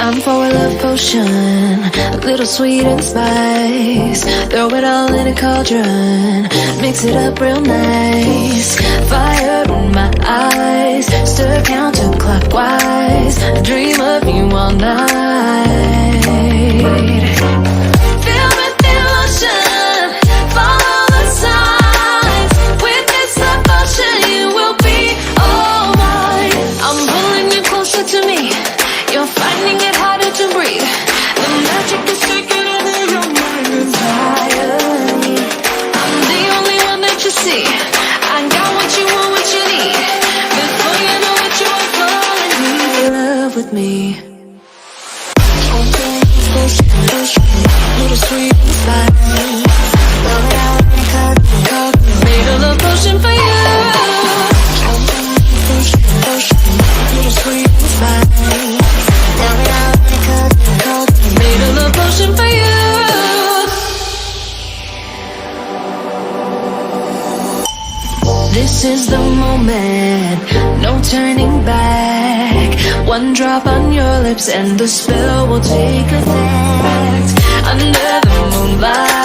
Time for a love potion, a little sweet and spice. Throw it all in a cauldron, mix it up real nice. Fire in my eyes, stir counterclockwise. I dream of you all night. Feel with devotion, follow the signs. With this devotion, you will be all mine. I'm pulling you closer to me. You're finding it harder to breathe. The magic is taking over your mind entirely. I'm the only one that you see. I got what you want, what you need. Before you know it, you are falling in love with me. Little sweet and spicy. Made a love potion for you. Little sweet and spicy. Made a love potion for you. This is the moment, no turning back. One drop on your lips and the spell will take effect. Under the moonlight,